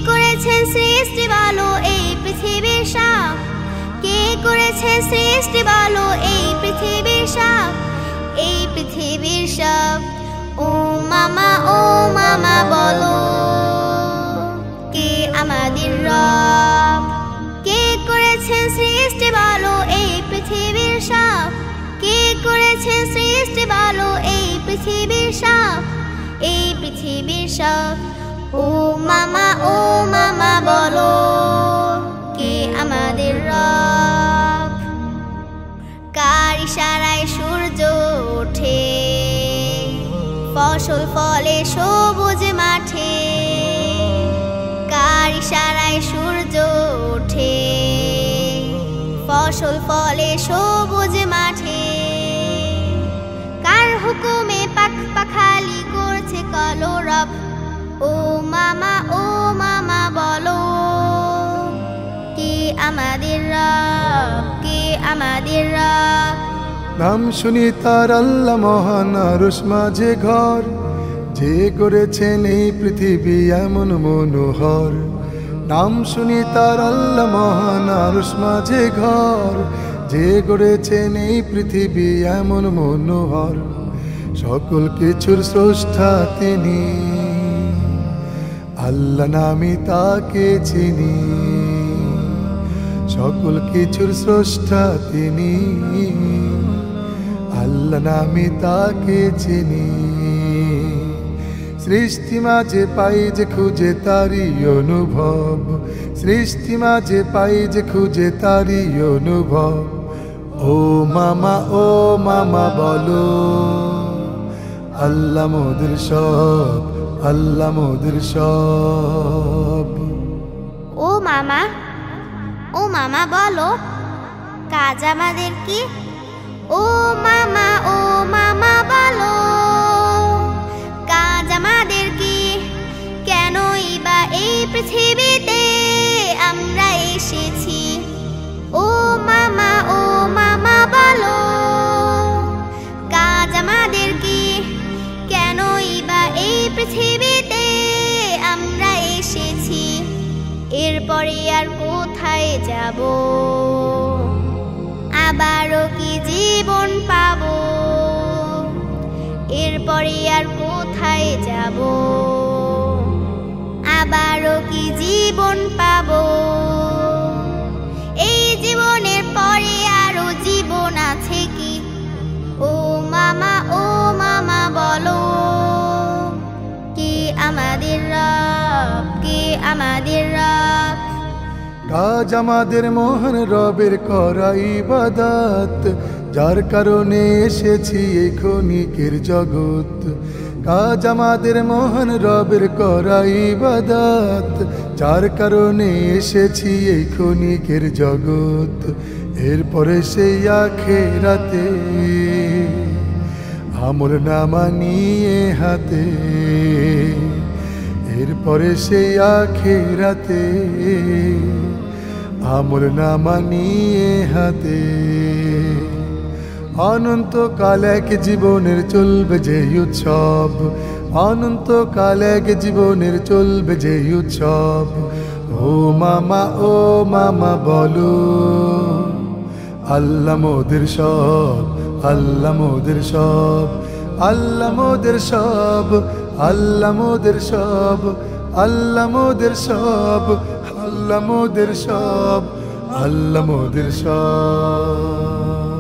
করেছেন সৃষ্টি বলো এই পৃথিবীর সব? কে করেছেন সৃষ্টি বলো এই পৃথিবীর সব? এই পৃথিবীর সব ও মামা বলো কে আমাদের রব? কে করেছেন সৃষ্টি বলো এই পৃথিবীর সব? কে করেছেন সৃষ্টি বলো এই পৃথিবীর সব? এই পৃথিবীর সব ও মামা বলো কে আমাদের রব? কার ইশারায় সূর্য ওঠে ফসল ফলে সবুজ মাঠে? কার ইশারায় সূর্য ওঠে ফসল ফলে সবুজ মাঠে? কার হুকুমে পাখালি করছে কলরব? ও মামা বলো কে আমাদের রব? কে আমাদের রব? নাম শুনি তার আল্লাহ মহান, আরশ মাঝে ঘর, যে করেছেন এই পৃথিবী এমন মনোহর। নাম শুনি তার আল্লাহ মহান, আরশ মাঝে ঘর, যে গড়েছেন এই পৃথিবী এমন মনোহর। সকল কিছুর স্রষ্টা তিনি, আল্লাহ নামে তাকে চিনি। সকল কিছুর স্রষ্টা তিনি, আল্লাহ নামে তাকে চিনি। সৃষ্টি মাঝে পাই যে খুঁজে তারি অনুভব, সৃষ্টি মাঝে পাই যে খুঁজে তারি অনুভব। ও মামা বলো আল্লাহ মোদের সব, আল্লাহ মোদের সব। ও মামা বলো কাজ আমাদের কি? ও মামা বলো কাজ আমাদের কি? কেনই বা এই পৃথিবীতে আমরা এসেছি? ও মামা বলো কাজ আমাদের কি? কেনই বা এই পৃথিবীতে আমরা এসেছি? এরপরে আর কোথায় যাব? আবারও কি জীবন পাবো? এরপরে আর কোথায় যাব? আবারও কি জীবন পাবো? এই জীবনের পরে আরো জীবন আছে কি? ও মামা বলো কে আমাদের রব? কে আমাদের রব? কাজ আমাদের মহান রবের করা ইবাদত, যার কারণে এসেছি এই ক্ষণিকের জগৎ। কাজ আমাদের মহান রবের করা ইবাদত, যার কারণে এসেছি এই ক্ষণিকের জগৎ। এরপরে সেই আখিরাতে আমল নামা নিয়ে হাতে, এরপরে সেই আখিরাতে আমল নামা নিয়ে হাতে। অনন্তকাল এক জীবনের চলবে যে উৎসব, অনন্তকাল এক জীবনের চলবে যে উৎসব। ও মামা বলো আল্লাহ মোদের সব, আল্লাহ মোদের সব, আল্লাহ মোদের সব, আল্লাহ মোদের সব, আল্লাহ মোদের সব, আল্লাহ মোদের সব, আল্লাহ মোদের সব।